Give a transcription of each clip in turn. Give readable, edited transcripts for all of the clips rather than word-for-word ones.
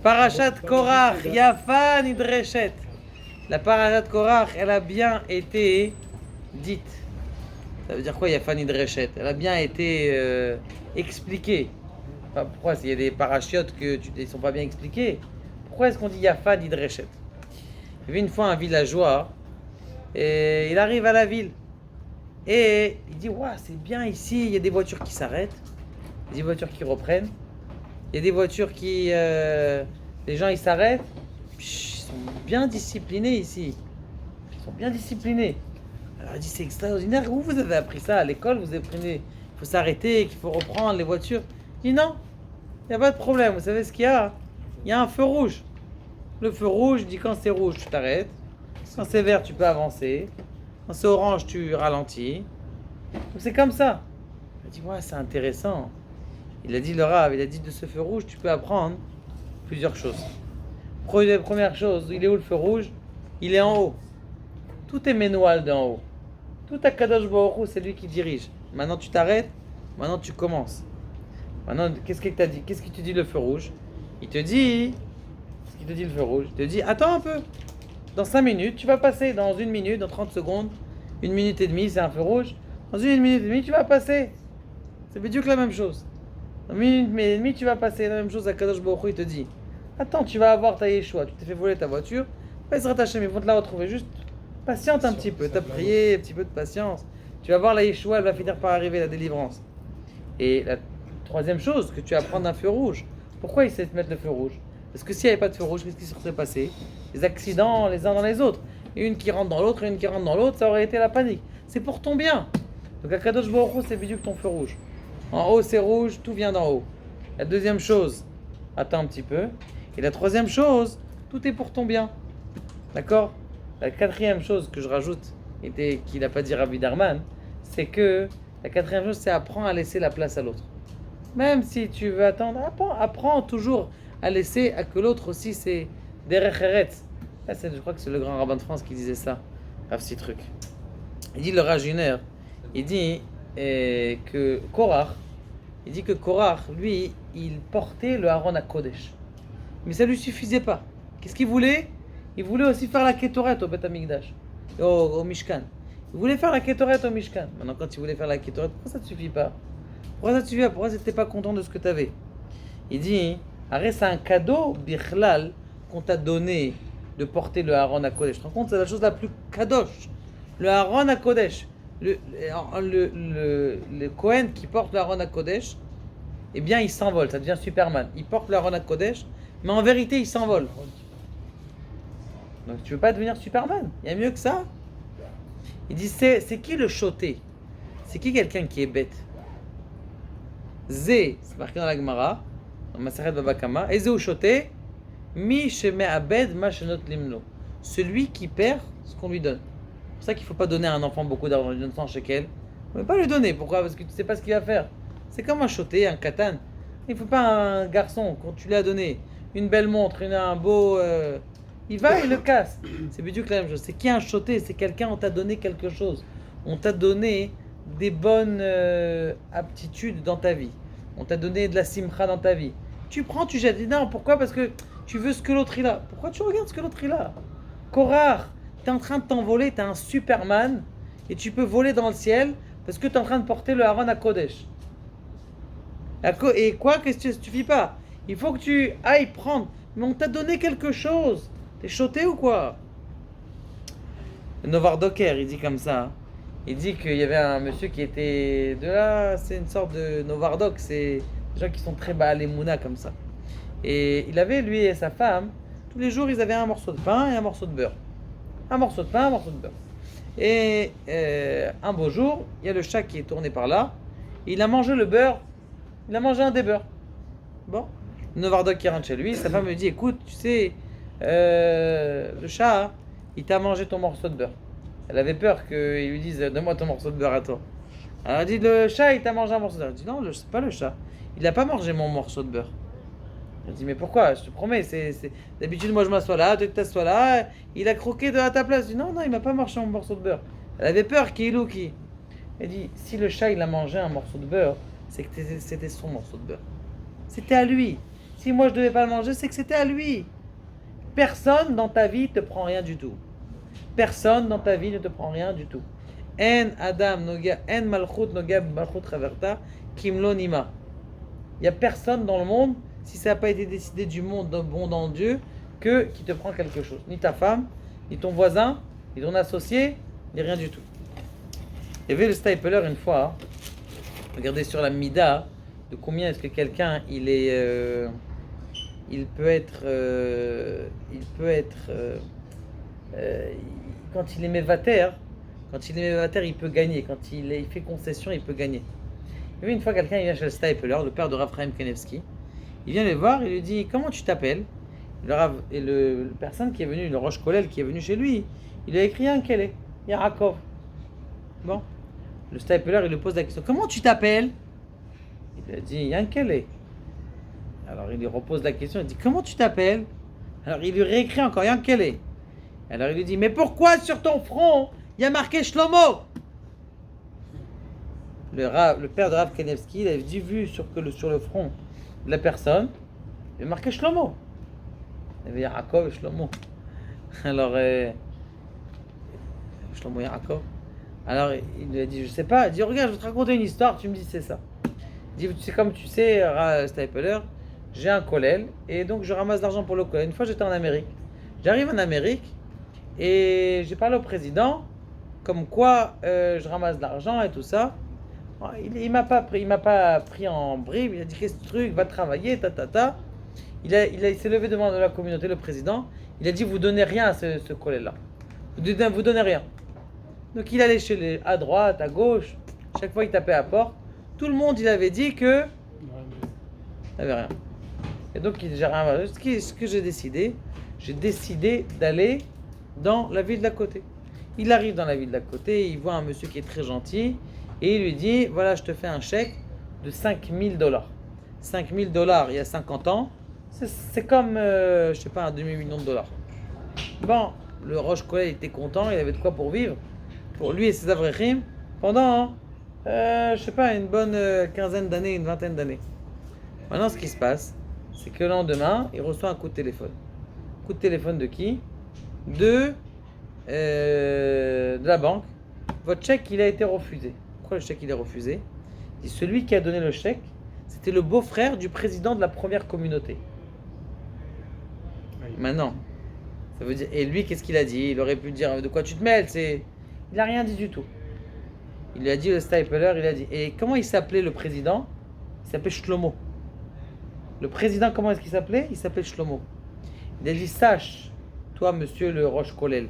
Parashat Korach, Yafa Nidreshet. La Parashat Korach, elle a bien été dite. Ça veut dire quoi, Yafa Nidreshet? Elle a bien été expliquée. Enfin, pourquoi s'il y a des parachiotes qui ne sont pas bien expliqués? Pourquoi est-ce qu'on dit Yafa Nidreshet? Il y avait une fois un villageois, et il arrive à la ville. Et il dit, ouais, c'est bien ici, il y a des voitures qui s'arrêtent, des voitures qui reprennent, il y a des voitures qui... les gens ils s'arrêtent, ils sont bien disciplinés ici. Ils sont bien disciplinés. Alors il dit, c'est extraordinaire, où vous avez appris ça? À l'école, vous avez appris qu'il faut s'arrêter, qu'il faut reprendre les voitures? Il dit, non, il n'y a pas de problème, vous savez ce qu'il y a? Il y a un feu rouge. Le feu rouge dit, quand c'est rouge, tu t'arrêtes. Quand c'est vert, tu peux avancer. Quand c'est orange, tu ralentis. Donc c'est comme ça. Il a dit, ouais, c'est intéressant. Il a dit, le Rav, il a dit, de ce feu rouge, tu peux apprendre plusieurs choses. Première chose, il est où le feu rouge? Il est en haut. Tout est ménoual d'en haut. Tout à Kadosh Baruch Hu, c'est lui qui dirige. Maintenant, tu t'arrêtes. Maintenant, tu commences. Maintenant, qu'est-ce qu'il t'a dit? Qu'est-ce qu'il te dit le feu rouge? Il te dit... Qu'est-ce qu'il te dit le feu rouge? Il te dit, attends un peu. Dans 5 minutes, tu vas passer. Dans 1 minute, dans 30 secondes, 1 minute et demie, c'est un feu rouge. Dans 1 minute et demie, tu vas passer. C'est bien que la même chose. Dans 1 minute et demie, tu vas passer. La même chose à Kadosh Baruch Hu, il te dit, attends, tu vas avoir ta Yeshua. Tu t'es fait voler ta voiture. Va se rattacher, mais ils vont te la retrouver. Juste patiente un petit peu. Tu as prié, un petit peu de patience. Tu vas voir la Yeshua, elle va finir par arriver, la délivrance. Et la troisième chose que tu apprends d'un feu rouge. Pourquoi il sait te mettre le feu rouge? Parce que s'il n'y avait pas de feu rouge, qu'est-ce qui se serait passé? Les accidents les uns dans les autres. Et une qui rentre dans l'autre, et une qui rentre dans l'autre, ça aurait été la panique. C'est pour ton bien. Donc à Kadosh Baruch Hu, c'est bidu que ton feu rouge. En haut, c'est rouge, tout vient d'en haut. La deuxième chose, attends un petit peu. Et la troisième chose, tout est pour ton bien. D'accord? La quatrième chose que je rajoute, qu'il n'a pas dit Rabbi Darman, c'est que la quatrième chose, c'est apprendre à laisser la place à l'autre. Même si tu veux attendre, apprends toujours à laisser à que l'autre aussi, c'est derech eretz. Là, je crois que c'est le grand rabbin de France qui disait ça. Un petit truc. Il dit le Rajiner, il dit que Korach, lui, il portait le Haron à Kodesh. Mais ça lui suffisait pas. Qu'est-ce qu'il voulait? Il voulait aussi faire la Ketoret au Beth Amikdash, au Mishkan. Il voulait faire la Ketoret au Mishkan. Maintenant, quand il voulait faire la Ketoret, pourquoi ça ne te suffit pas? Pourquoi ça te suffit pas? Pourquoi tu n'étais pas content de ce que tu avais? Il dit, arrête, c'est un cadeau, bichlal, qu'on t'a donné de porter le Haron à Kodesh. Tu te rends compte, c'est la chose la plus kadosh. Le Haron à Kodesh. Le Kohen qui porte le Haron à Kodesh, eh bien, il s'envole, ça devient Superman. Il porte le Haron à Kodesh, mais en vérité, il s'envole. Donc, tu veux pas devenir Superman? Il y a mieux que ça. Il dit, c'est qui le choté? C'est qui quelqu'un qui est bête? Zé, c'est marqué dans la Gemara, dans Masechet Baba Kama, et Zé ou choté, mi sheme abed ma shenot limno. Celui qui perd ce qu'on lui donne. C'est pour ça qu'il ne faut pas donner à un enfant beaucoup d'argent, lui donne 100 shekels. On ne peut pas lui donner, pourquoi? Parce que tu ne sais pas ce qu'il va faire. C'est comme un choté, un katan. Il ne faut pas un garçon, quand tu lui as donné une belle montre, un beau... il va et le casse. C'est bien que la même chose. C'est qui un choté? C'est quelqu'un, on t'a donné quelque chose. On t'a donné des bonnes aptitudes dans ta vie. On t'a donné de la simcha dans ta vie. Tu prends, tu jettes. Non, pourquoi? Parce que tu veux ce que l'autre il a. Pourquoi tu regardes ce que l'autre il a? Korach, tu es en train de t'envoler, tu es un Superman et tu peux voler dans le ciel parce que tu es en train de porter le Haron à Kodesh. Et quoi? Qu'est-ce que tu suffit pas? Il faut que tu ailles prendre. Mais on t'a donné quelque chose. T'es choté ou quoi? Le Novar Docker, il dit comme ça. Il dit qu'il y avait un monsieur qui était de là, c'est une sorte de Novardok, c'est des gens qui sont très bas les mouna comme ça. Et il avait, lui et sa femme, tous les jours ils avaient un morceau de pain et un morceau de beurre. Un morceau de pain, un morceau de beurre. Et un beau jour, il y a le chat qui est tourné par là, il a mangé le beurre, il a mangé un des beurres. Bon, le Novardok qui rentre chez lui, sa femme lui dit, écoute, tu sais, le chat, il t'a mangé ton morceau de beurre. Elle avait peur qu'il lui dise, donne-moi ton morceau de beurre à toi. Alors elle dit, le chat, il t'a mangé un morceau de beurre. Elle dit, non, c'est pas le chat. Il n'a pas mangé mon morceau de beurre. Elle dit, mais pourquoi? Je te promets, d'habitude, moi je m'assois là, tu t'assois là, il a croqué à ta place. Je dis, non, il m'a pas mangé mon morceau de beurre. Elle avait peur qu'il ou qui. Elle dit, si le chat, il a mangé un morceau de beurre, c'est que c'était son morceau de beurre. C'était à lui. Si moi je devais pas le manger, c'est que c'était à lui. Personne dans ta vie te prend rien du tout. Personne dans ta vie ne te prend rien du tout. En Adam noga, en malchut noga malchut chaverta kimlo nima. Il y a personne dans le monde, si ça n'a pas été décidé du monde en Dieu, qui te prend quelque chose. Ni ta femme, ni ton voisin, ni ton associé, ni rien du tout. Il y avait le Stapler une fois. Regardez sur la Mida de combien est-ce que quelqu'un il peut être quand il est mévater, il peut gagner. Quand il fait concession, il peut gagner. Il y avait une fois quelqu'un, il vient chez le Stapler, le père de Rav Chaim Kanevsky. Il vient le voir, il lui dit comment tu t'appelles. Et le personne qui est venu, le Rosh Kolel qui est venu chez lui, il a écrit un quel est Yaakov. Bon, le Stapler il lui pose la question comment tu t'appelles. Il a dit Yankele. Alors il lui repose la question, il dit comment tu t'appelles. Alors il lui réécrit encore Yankele. Alors il lui dit mais pourquoi sur ton front il y a marqué Shlomo. Le père de Rav Kanevsky, il avait vu sur le front de la personne, il y a marqué Shlomo. Il y avait Yaakov et Shlomo. Alors Shlomo Yaakov. Alors il lui a dit je sais pas, il dit regarde je vais te raconter une histoire, tu me dis c'est ça. Il dit c'est comme tu sais Stapler, j'ai un kollel et donc je ramasse de l'argent pour le kollel. Une fois j'étais en Amérique. J'arrive en Amérique et j'ai parlé au président comme quoi je ramasse de l'argent et tout ça. Il m'a pas pris en bribe, il a dit qu'est-ce que ce truc, va travailler, Il s'est levé devant la communauté, le président, il a dit vous donnez rien à ce kollel-là. Vous donnez rien. Donc il allait à droite, à gauche, chaque fois il tapait à la porte. Tout le monde il avait dit que il n'avait rien. Et donc j'ai rien. Ce que j'ai décidé d'aller dans la ville d'à côté. Il arrive dans la ville d'à côté, il voit un monsieur qui est très gentil et il lui dit voilà je te fais un chèque de $5,000. $5,000 il y a 50 ans, c'est comme je sais pas un demi-million de dollars. Bon, le Rosh Kolel était content, il avait de quoi pour vivre. Pour lui et ses avrechim pendant, je sais pas, une bonne quinzaine d'années, une vingtaine d'années. Maintenant, ce qui se passe, c'est que le lendemain, il reçoit un coup de téléphone. Coup de téléphone de qui ? De la banque. Votre chèque, il a été refusé. Pourquoi le chèque, il est refusé ? Il dit, celui qui a donné le chèque, c'était le beau-frère du président de la première communauté. Oui. Maintenant, ça veut dire... Et lui, qu'est-ce qu'il a dit ? Il aurait pu dire, de quoi tu te mêles ? Il n'a rien dit du tout. Il lui a dit, le Stapler, il a dit. Et comment il s'appelait le président ? Il s'appelait Shlomo. Le président, comment est-ce qu'il s'appelait ? Il s'appelait Shlomo. Il a dit, sache, toi, monsieur le Rosh Kolel,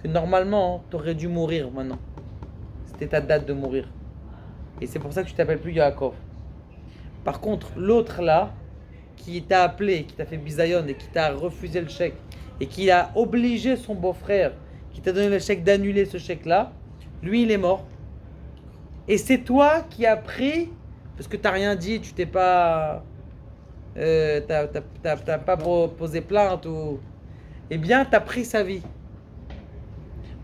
que normalement, tu aurais dû mourir maintenant. C'était ta date de mourir. Et c'est pour ça que tu t'appelles plus Yaakov. Par contre, l'autre là, qui t'a appelé, qui t'a fait bisayon et qui t'a refusé le chèque, et qui a obligé son beau-frère, qui t'a donné le chèque d'annuler ce chèque-là, lui il est mort. Et c'est toi qui as pris, parce que t'as rien dit, tu t'es pas, t'as pas posé plainte ou, eh bien t'as pris sa vie.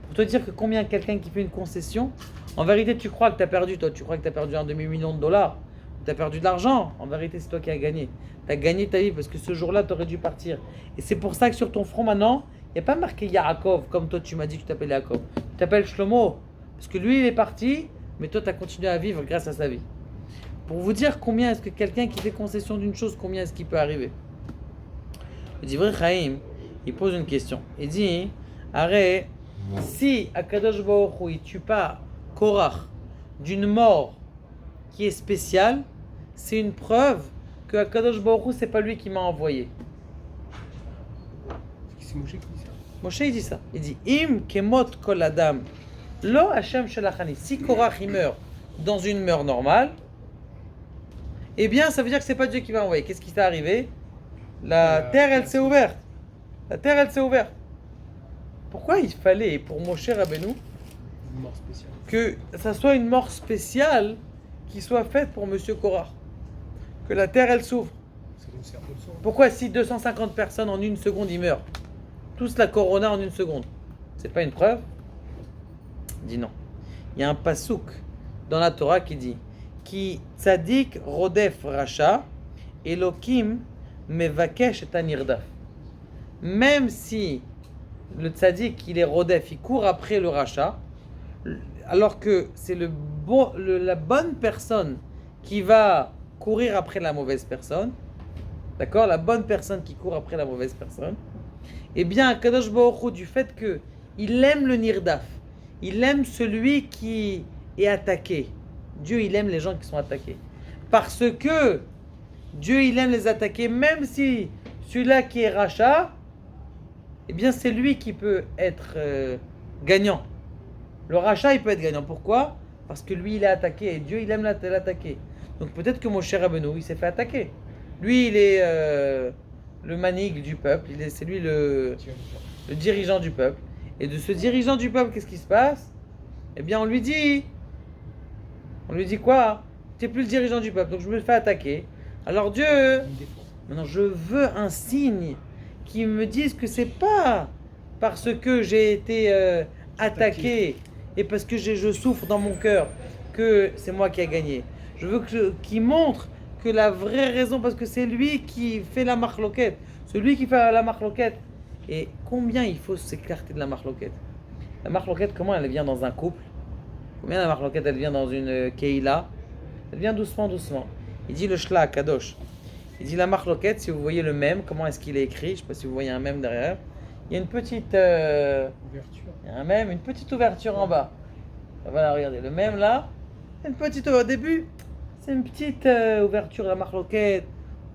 Pour te dire que combien quelqu'un qui fait une concession, en vérité tu crois que t'as perdu, toi tu crois que t'as perdu un demi-million de dollars, t'as perdu de l'argent, en vérité c'est toi qui as gagné. T'as gagné ta vie parce que ce jour-là t'aurais dû partir. Et c'est pour ça que sur ton front maintenant, il n'y a pas marqué Yaakov, comme toi tu m'as dit que tu t'appelles Yaakov. Tu t'appelles Shlomo, parce que lui il est parti, mais toi tu as continué à vivre grâce à sa vie. Pour vous dire combien est-ce que quelqu'un qui fait concession d'une chose, combien est-ce qu'il peut arriver. Le Divrei Chaim, il pose une question. Il dit, arrête, si Akadosh Baruch Hu il tue pas Korach d'une mort qui est spéciale, c'est une preuve que Akadosh Baruch Hu c'est pas lui qui m'a envoyé. C'est Moshe qui dit ça. Moshe il dit ça. Il dit Im kemot kol adam lo Hashem shelachani. Si Korach il meurt dans une mort normale, eh bien ça veut dire que c'est pas Dieu qui va envoyer. Qu'est-ce qui s'est arrivé ? La terre elle s'est ouverte. La terre elle s'est ouverte. Pourquoi il fallait pour Moshe Rabbeinu Une mort spéciale. Que ça soit une mort spéciale qui soit faite pour Monsieur Korach ? Que la terre elle s'ouvre. C'est le cerveau de sang. Pourquoi si 250 personnes en une seconde ils meurent, tous la corona en une seconde, c'est pas une preuve ? Il dit non. Il y a un pasouk dans la Torah qui dit Ki tzadik rodef racha Elokim mevakesh et anirdaf. Même si le tzaddik, il est rodef, il court après le rachat, alors que c'est la bonne personne qui va courir après la mauvaise personne, d'accord, la bonne personne qui court après la mauvaise personne, eh bien, Kadosh Baruch Hu, du fait que il aime le nirdaf, il aime celui qui est attaqué. Dieu, il aime les gens qui sont attaqués. Parce que Dieu, il aime les attaquer, même si celui-là qui est rachat, eh bien, c'est lui qui peut être gagnant. Le rachat, il peut être gagnant. Pourquoi? Parce que lui, il est attaqué et Dieu, il aime l'attaquer. Donc peut-être que Moshe Rabbeinu, il s'est fait attaquer. Lui, il est le manig du peuple, c'est lui le dirigeant du peuple. Et de ce dirigeant du peuple, qu'est-ce qui se passe? Eh bien, on lui dit quoi? Tu n'es plus le dirigeant du peuple, donc je me fais attaquer. Alors Dieu, maintenant je veux un signe qui me dise que c'est pas parce que j'ai été attaqué et parce que je souffre dans mon cœur que c'est moi qui ai gagné. Je veux qu'il montre que la vraie raison, parce que c'est lui qui fait la marloquette, celui qui fait la marloquette. Et combien il faut s'écarter de la marloquette? La marloquette, comment elle vient dans un couple? Combien la marloquette, elle vient dans une keila? Elle vient doucement, doucement. Il dit le shla kadosh. Il dit la marloquette, si vous voyez le mème, comment est-ce qu'il est écrit? Je ne sais pas si vous voyez un mème derrière. Il y a une petite ouverture. Il y a un mème, une petite ouverture en bas. Voilà, regardez, le mème là, une petite au début, c'est une petite ouverture, la marloquette,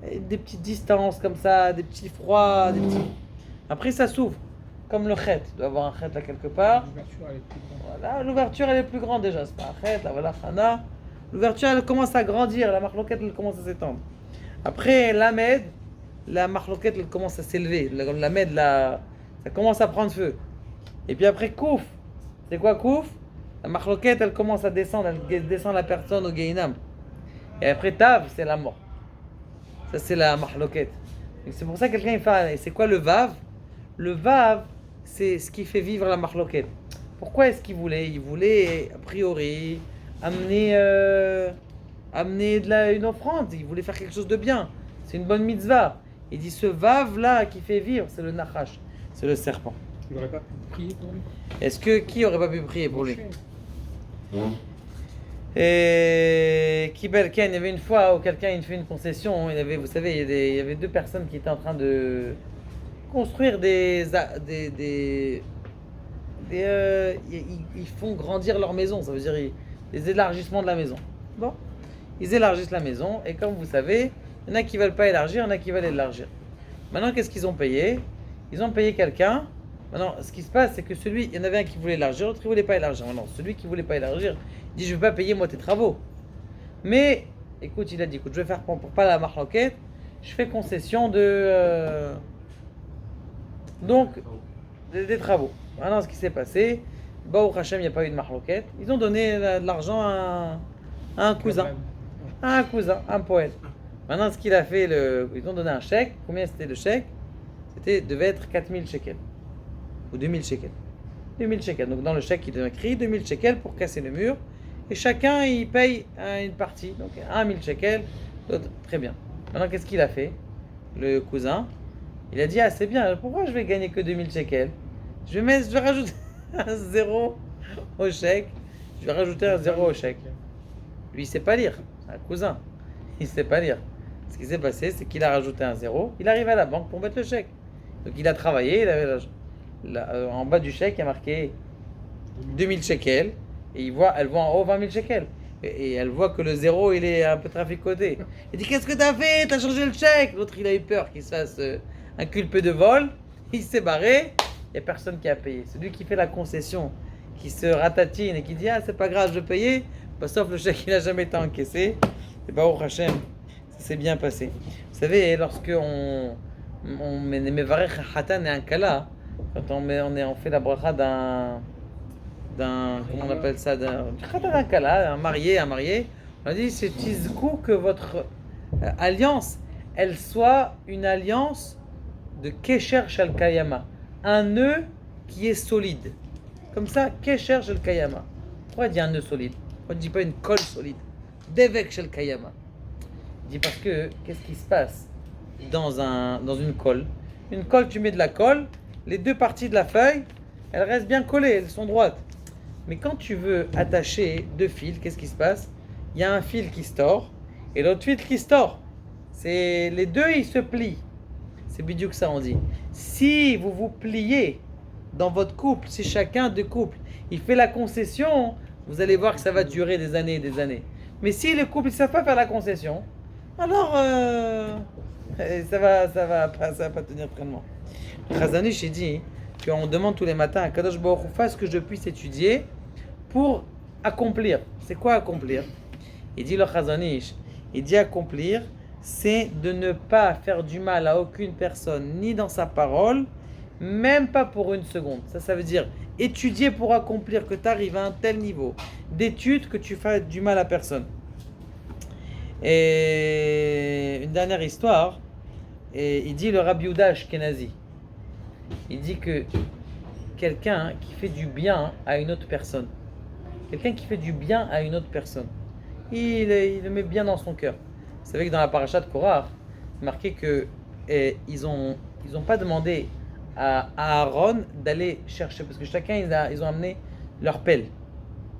des petites distances comme ça, des petits froids, des petits... Après ça s'ouvre, comme le chet. Il doit y avoir un chet là quelque part. L'ouverture, elle est plus grande. Voilà, l'ouverture elle est plus grande déjà, c'est pas un chet, là voilà, Hana. L'ouverture elle commence à grandir, la marloquette elle commence à s'étendre. Après l'Amed, la marloquette elle commence à s'élever. L'Amed là, ça commence à prendre feu. Et puis après Kouf, c'est quoi Kouf? La marloquette elle commence à descendre, elle descend la personne au Gehinam. Et après Tav, c'est la mort. Ça c'est la marloquette. Et c'est pour ça que quelqu'un il fait, c'est quoi le Vav? Le Vav, c'est ce qui fait vivre la marloquette. Pourquoi est-ce qu'il voulait? Il voulait, a priori, amener une offrande. Il voulait faire quelque chose de bien. C'est une bonne mitzvah. Il dit ce Vav là qui fait vivre, c'est le Nachash, c'est le serpent. Il n'aurait pas pu prier pour lui. Est-ce que qui aurait pas pu prier pour lui? Et Kibel Ken, il y avait une fois où quelqu'un il fait une concession. Vous savez, il y avait deux personnes qui étaient en train de construire ils font grandir leur maison. Ça veut dire des élargissements de la maison. Bon, ils élargissent la maison et comme vous savez, il y en a qui veulent pas élargir, il y en a qui veulent élargir. Maintenant, qu'est-ce qu'ils ont payé? Ils ont payé quelqu'un. Maintenant, ce qui se passe, c'est que il y en avait un qui voulait élargir, l'autre qui voulait pas élargir. Maintenant, celui qui voulait pas élargir, il dit je vais pas payer moi tes travaux. Mais, écoute, il a dit écoute, je vais faire pour pas la marloquette, je fais concession donc des travaux. Maintenant, ce qui s'est passé, Baruch Hashem, il n'y a pas eu de marloquette. Ils ont donné de l'argent à un cousin, un poète. Maintenant, ce qu'il a fait, ils ont donné un chèque. Combien c'était le chèque? Devait être 4000 shekels. Ou 2000 shekels. 2000 shekels. Donc dans le chèque, il devait écrire 2000 shekels pour casser le mur. Et chacun, il paye une partie. Donc 1000 shekels. Très bien. Maintenant, qu'est-ce qu'il a fait? Le cousin, il a dit, ah c'est bien, pourquoi je vais gagner que 2000 shekels? Je vais rajouter un zéro au chèque. Je vais rajouter un zéro au chèque. Lui, il sait pas lire. C'est un cousin. Il sait pas lire. Ce qui s'est passé, c'est qu'il a rajouté un zéro. Il arrive à la banque pour mettre le chèque. Donc il a travaillé, il avait en bas du chèque, il y a marqué 2000 shekels. Et elle voit en haut 20 000 shekels. Et elle voit que le zéro, il est un peu traficoté. Il dit, qu'est-ce que t'as fait? T'as changé le chèque? L'autre, il a eu peur qu'il se fasse inculper de vol. Il s'est barré. Il n'y a personne qui a payé. Celui qui fait la concession, qui se ratatine et qui dit, ah, c'est pas grave, je vais payer. Bah, sauf le chèque, il n'a jamais été encaissé. Et bah, au Hachem, ça s'est bien passé. Vous savez, lorsque on met Mevarech un Hatan et un Kala, quand on fait la bracha d'un comment on appelle ça, d'un Kala, un marié, on a dit c'est tizkou que votre alliance, elle soit une alliance de Kesher Shel Kayama, un nœud qui est solide. Comme ça, Kesher Shel Kayama. Pourquoi il dit un nœud solide? Pourquoi il ne dit pas une colle solide? Devek Shel Kayama. Il dit parce que, qu'est-ce qui se passe? dans une colle. Une colle, tu mets de la colle, les deux parties de la feuille, elles restent bien collées, elles sont droites. Mais quand tu veux attacher deux fils, qu'est-ce qui se passe? Il y a un fil qui se tord et l'autre fil qui se tord. Les deux, ils se plient. C'est bidou que ça on dit. Si vous vous pliez dans votre couple, si chacun de couple, il fait la concession, vous allez voir que ça va durer des années et des années. Mais si le couple ne sait pas faire la concession, alors ça va pas tenir très longtemps. Khazanish il dit qu'on demande tous les matins à Kadosh Baruch Hu, fasse que je puisse étudier pour accomplir. C'est quoi accomplir? Il dit le Khazanish, il dit accomplir, c'est de ne pas faire du mal à aucune personne, ni dans sa parole, même pas pour une seconde. Ça veut dire étudier pour accomplir, que tu arrives à un tel niveau d'étude que tu fasses du mal à personne. Et une dernière histoire, et il dit le Rabbi Yehuda Ashkenazi, il dit que quelqu'un qui fait du bien à une autre personne, quelqu'un qui fait du bien à une autre personne, il le met bien dans son cœur. Vous savez que dans la paracha de Korach, c'est marqué que ils ont pas demandé à Aaron d'aller chercher, parce que chacun ils ont amené leur pelle.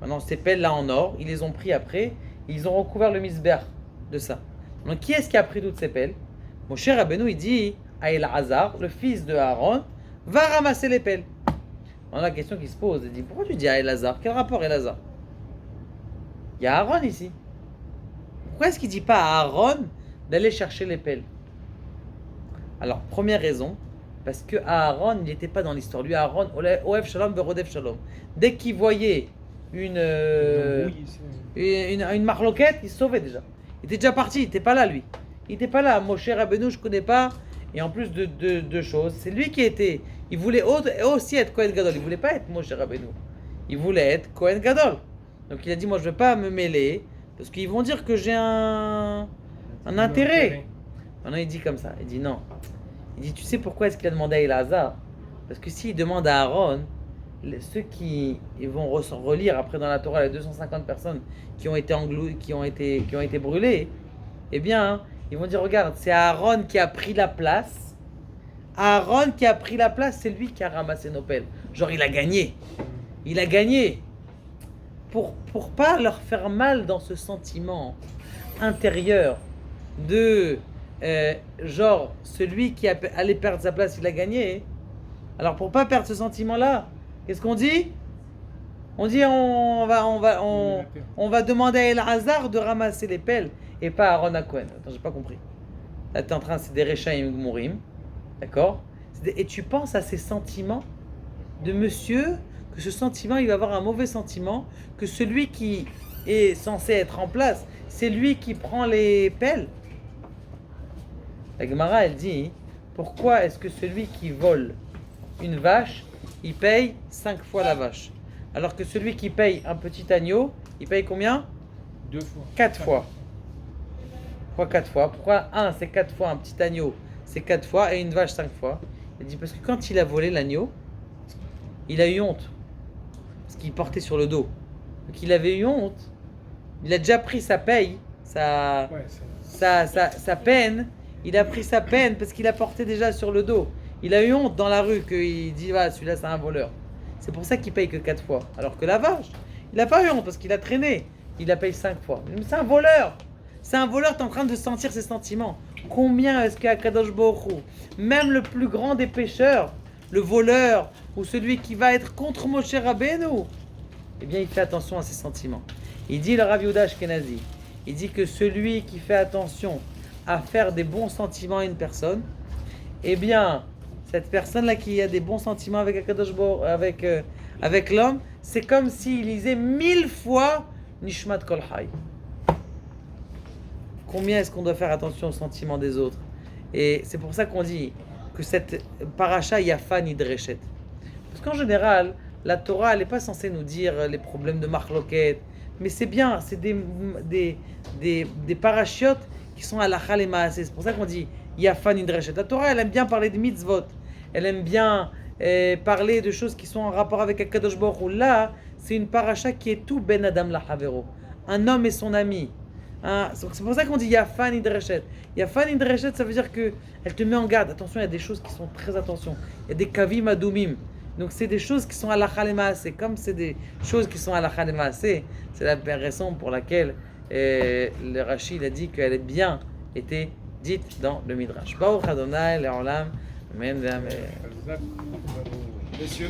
Maintenant ces pelles là en or, ils les ont pris après, et ils ont recouvert le misbéach de ça. Donc qui est-ce qui a pris toutes ces pelles? Moshe Rabbeinu il dit à Elazar, le fils de Aaron, va ramasser les pelles. On a la question qui se pose, il dit pourquoi tu dis à Elazar? Quel rapport Elazar? Il y a Aaron ici. Pourquoi est-ce qu'il ne dit pas à Aaron d'aller chercher les pelles? Alors, première raison, parce que Aaron, il n'était pas dans l'histoire. Lui, Aaron, Oev Shalom, Verodev Shalom. Dès qu'il voyait une marloquette, il se sauvait déjà. Il était déjà parti, il n'était pas là, lui. Il n'était pas là. Moshe Rabbeinu, je ne connais pas. Et en plus de deux choses, c'est lui qui était. Il voulait aussi être Kohen Gadol. Il ne voulait pas être Moshe Rabbeinu. Il voulait être Kohen Gadol. Donc il a dit, moi, je ne vais pas me mêler. Parce qu'ils vont dire que j'ai un intérêt. Maintenant, il dit comme ça. Il dit non. Il dit, tu sais pourquoi est-ce qu'il a demandé à Elazar? Parce que s'il demande à Aaron, ceux qui vont relire après dans la Torah les 250 personnes qui ont été brûlées, eh bien, ils vont dire, regarde, c'est Aaron qui a pris la place. Aaron qui a pris la place, c'est lui qui a ramassé nos pelles. Genre, il a gagné. Il a gagné. Pour pas leur faire mal dans ce sentiment intérieur de genre celui qui allait perdre sa place il a gagné. Alors pour pas perdre ce sentiment là, qu'est-ce qu'on dit? On dit on va demander à Elazar de ramasser les pelles et pas à Aaron HaKohen. Attends, j'ai pas compris. Là t'es en train, c'est des Rechaim Gmurim, d'accord? Et tu penses à ces sentiments de monsieur, que ce sentiment, il va avoir un mauvais sentiment, que celui qui est censé être en place, c'est lui qui prend les pelles. La Gemara, elle dit, pourquoi est-ce que celui qui vole une vache, il paye 5 fois la vache, alors que celui qui paye un petit agneau, il paye combien? 2 fois. 4 fois. Pourquoi 4 fois? Pourquoi un c'est 4 fois, un petit agneau c'est 4 fois et une vache 5 fois? Elle dit parce que quand il a volé l'agneau, il a eu honte. Parce qu'il portait sur le dos. Donc il avait eu honte. Il a déjà pris sa paye, sa peine. Il a pris sa peine parce qu'il a porté déjà sur le dos. Il a eu honte dans la rue qu'il dit celui-là c'est un voleur. C'est pour ça qu'il paye que 4 fois. Alors que la vache, il n'a pas eu honte parce qu'il a traîné. Il la paye 5 fois. Mais c'est un voleur. C'est un voleur, tu es en train de sentir ses sentiments. Combien est-ce qu'à Kadosh Baruch Hu, même le plus grand des pécheurs, le voleur ou celui qui va être contre Moshe Rabbeinu, eh bien il fait attention à ses sentiments. Il dit le Rav Yehuda Ashkenazi, il dit que celui qui fait attention à faire des bons sentiments à une personne, eh bien cette personne-là qui a des bons sentiments avec Akadosh Baruch Hu, avec l'homme, c'est comme s'il lisait 1000 fois Nishmat Kol Chai. Combien est-ce qu'on doit faire attention aux sentiments des autres? Et c'est pour ça qu'on dit que cette paracha Yafa Nidreshet. Parce qu'en général, la Torah, elle n'est pas censée nous dire les problèmes de marloquette. Mais c'est bien, c'est des parachiotes qui sont à la et maaseh. C'est pour ça qu'on dit Yafa Nidreshet. La Torah, elle aime bien parler de mitzvot. Elle aime bien parler de choses qui sont en rapport avec Akadosh Baruch Hu. Là, c'est une paracha qui est tout ben Adam la Havero. Un homme et son ami. Hein, c'est pour ça qu'on dit Yafa Nidreshet. Yafa Nidreshet, ça veut dire que elle te met en garde. Attention, il y a des choses qui sont très attention. Il y a des kavim adoumim. Donc c'est des choses qui sont à la khalema. C'est comme c'est des choses qui sont à la khalema. C'est la raison pour laquelle le Rashi il a dit qu'elle est bien été dite dans le Midrash. Baruch Adonai le'olam. Amen. Amen. Messieurs.